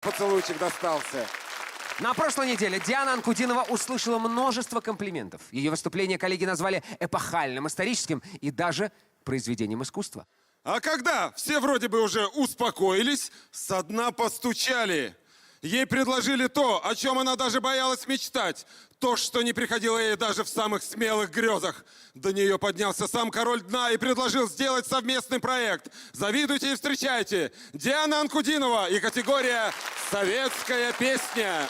поцелуйчик достался. На прошлой неделе Диана Анкудинова услышала множество комплиментов. Ее выступление коллеги назвали эпохальным, историческим и даже произведением искусства. А когда все вроде бы уже успокоились, со дна постучали. Ей предложили то, о чем она даже боялась мечтать. То, что не приходило ей даже в самых смелых грезах. До нее поднялся сам король дна и предложил сделать совместный проект. Завидуйте и встречайте. Диана Анкудинова и категория «Советская песня».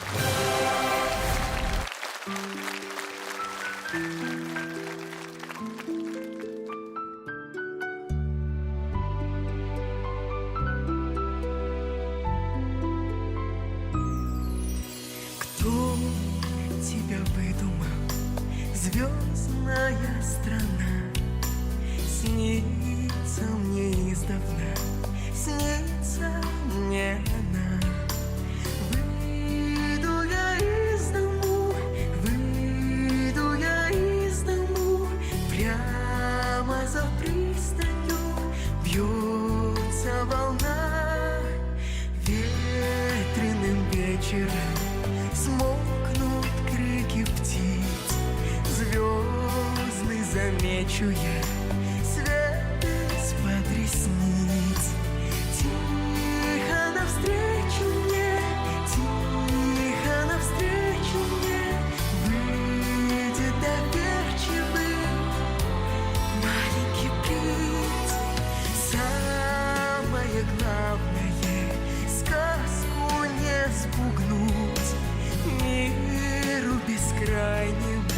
Кто тебя выдумал, звездная страна? Снится мне издавна, снится мне она. Выйду я из дому, выйду я из дому, прямо за пристанью бьется волна. Ветреным вечером смолкнут крики птиц, звездный замечу я свет из-под ресниц. Тихо навстречу мне, тихо навстречу мне выйдет доверчивый маленький принц. Самое главное — сказку не спугнуть, миру бескрайнему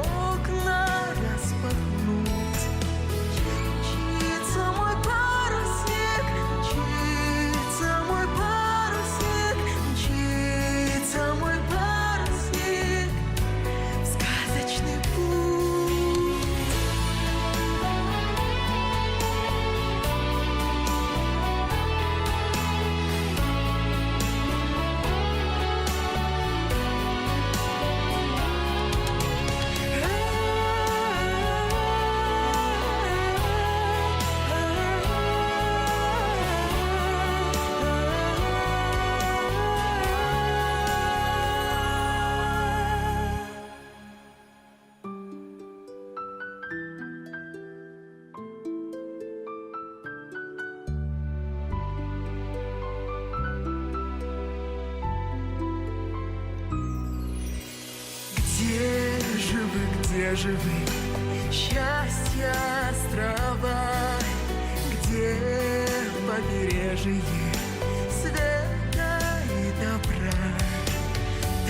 окна распахнуть. Мчится мой парусник, мчится мой парусник, мчится мой парусник в сказочный путь. Где же вы, счастья острова? Где побережье света и добра?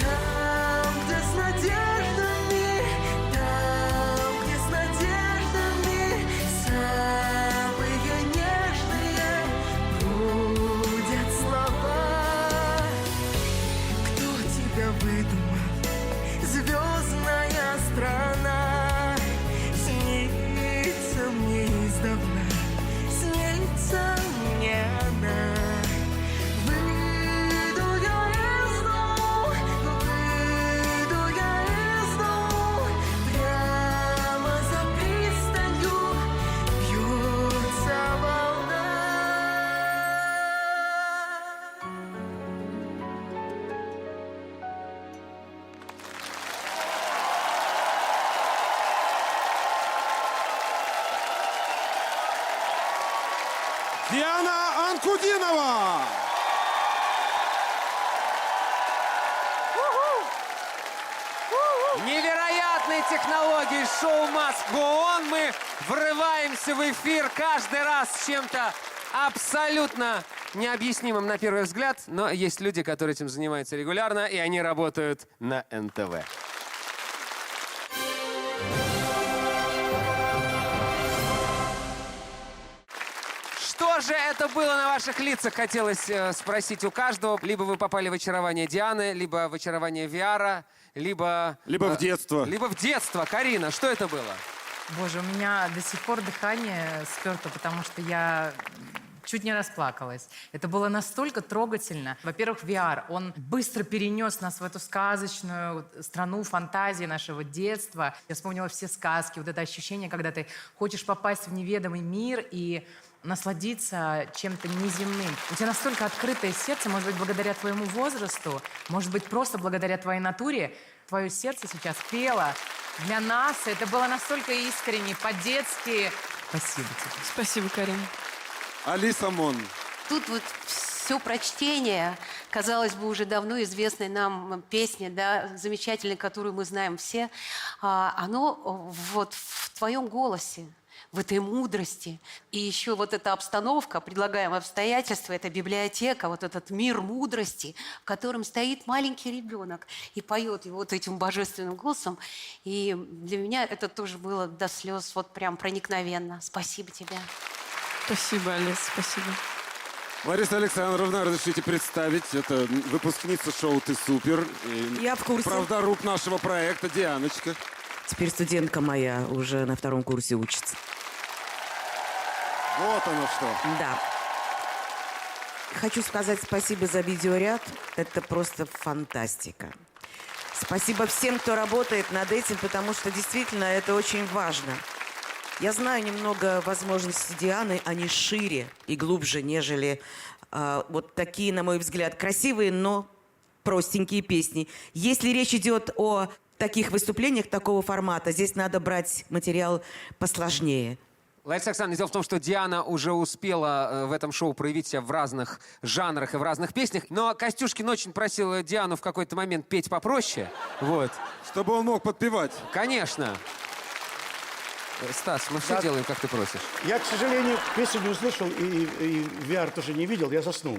Там, где с надеждами, там, где с надеждами самые нежные будут слова. Кто тебя выдумал, звездная страна? Снится мне издавна, снится мне она. Выйду я из дому, выйду я из дому, прямо за пристанью бьется волна. Диана Анкудинова! Невероятные технологии шоу «Must Go On». Мы врываемся в эфир каждый раз с чем-то абсолютно необъяснимым на первый взгляд, но есть люди, которые этим занимаются регулярно, и они работают на НТВ. Что же это было на ваших лицах, хотелось спросить у каждого. Либо вы попали в очарование Дианы, либо в очарование Виара, либо в детство. Либо в детство. Карина, что это было? Боже, у меня до сих пор дыхание сперто, потому что я чуть не расплакалась. Это было настолько трогательно. Во-первых, VR, он быстро перенес нас в эту сказочную страну фантазии нашего детства. Я вспомнила все сказки, вот это ощущение, когда ты хочешь попасть в неведомый мир, и насладиться чем-то неземным. У тебя настолько открытое сердце, может быть, благодаря твоему возрасту, может быть, просто благодаря твоей натуре, твое сердце сейчас пело для нас. Это было настолько искренне, по-детски. Спасибо тебе. Спасибо, Карин. Алиса Мон. Тут вот все прочтение, казалось бы, уже давно известной нам песни, да, замечательной, которую мы знаем все, оно вот в твоем голосе, в этой мудрости. И еще вот эта обстановка, предлагаемые обстоятельства, это библиотека, вот этот мир мудрости, в котором стоит маленький ребенок и поет его вот этим божественным голосом. И для меня это тоже было до слез вот прям проникновенно. Спасибо тебе. Спасибо, Алис, спасибо. Лариса Александровна, разрешите представить, это выпускница шоу «Ты супер». И Я в курсе. правдоруб нашего проекта Дианочка. Теперь студентка моя уже на 2-м курсе учится. Вот оно что. Да. Хочу сказать спасибо за видеоряд. Это просто фантастика. Спасибо всем, кто работает над этим, потому что действительно это очень важно. Я знаю немного возможностей Дианы, они шире и глубже, нежели вот такие, на мой взгляд, красивые, но простенькие песни. Если речь идет о таких выступлениях такого формата, здесь надо брать материал посложнее. Лариса Александровна, дело в том, что Диана уже успела в этом шоу проявить себя в разных жанрах и в разных песнях, но Костюшкин очень просил Диану в какой-то момент петь попроще. Вот. Чтобы он мог подпевать. Конечно. Стас, мы все делаем, как ты просишь. Я, к сожалению, песню не услышал и VR тоже не видел, я заснул.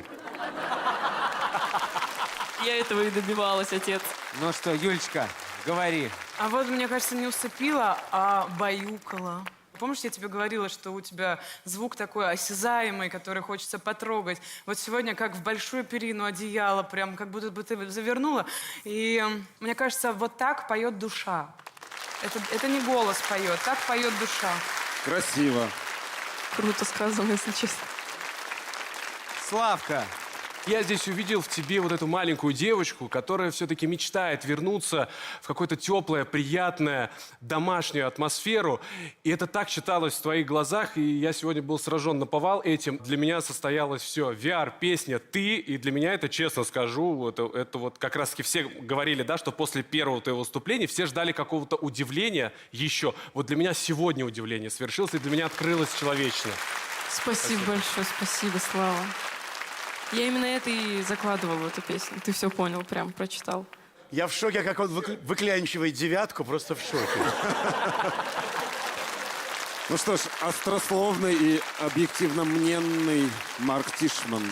Я этого и добивалась, отец. Ну что, Юлечка, говори. А вот, мне кажется, не усыпила, а баюкала. Помнишь, я тебе говорила, что у тебя звук такой осязаемый, который хочется потрогать. Вот сегодня как в большую перину одеяло, прям как будто бы ты завернула. И мне кажется, вот так поет душа. Это не голос поет, так поет душа. Красиво. Круто сказано, если честно. Славка. Я здесь увидел в тебе вот эту маленькую девочку, которая все-таки мечтает вернуться в какое-то теплое, приятное, домашнюю атмосферу. И это так читалось в твоих глазах, и я сегодня был сражен наповал этим. Для меня состоялось все. VR, песня, ты, и для меня это, честно скажу, это вот как раз-таки все говорили, да, что после первого твоего выступления все ждали какого-то удивления еще. Вот для меня сегодня удивление свершилось, и для меня открылось человечное. Спасибо большое, спасибо, Слава. Я именно это и закладывала в эту песню. Ты все понял, прям прочитал. Я в шоке, как он выклянчивает девятку, просто в шоке. Ну что ж, острословный и объективно мненный Марк Тишман.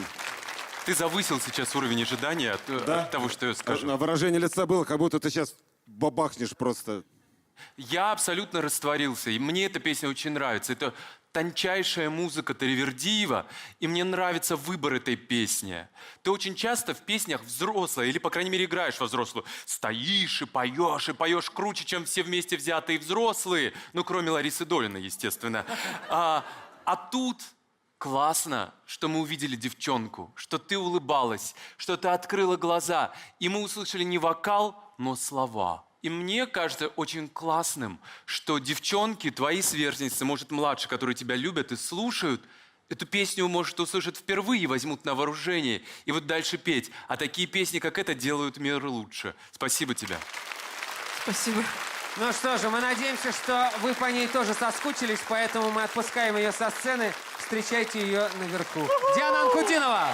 Ты завысил сейчас уровень ожидания от того, что я скажу. На выражение лица было, как будто ты сейчас бабахнешь просто. Я абсолютно растворился, и мне эта песня очень нравится. Это тончайшая музыка Таривердиева, и мне нравится выбор этой песни. Ты очень часто в песнях взрослая, или, по крайней мере, играешь во взрослую, стоишь и поешь круче, чем все вместе взятые взрослые, ну, кроме Ларисы Долиной, естественно. А тут классно, что мы увидели девчонку, что ты улыбалась, что ты открыла глаза, и мы услышали не вокал, но слова. И мне кажется очень классным, что девчонки, твои сверстницы, может, младшие, которые тебя любят и слушают, эту песню, может, услышат впервые и возьмут на вооружение. И вот дальше петь. А такие песни, как эта, делают мир лучше. Спасибо тебе. Спасибо. Ну что же, мы надеемся, что вы по ней тоже соскучились, поэтому мы отпускаем ее со сцены. Встречайте ее наверху. Диана Анкудинова!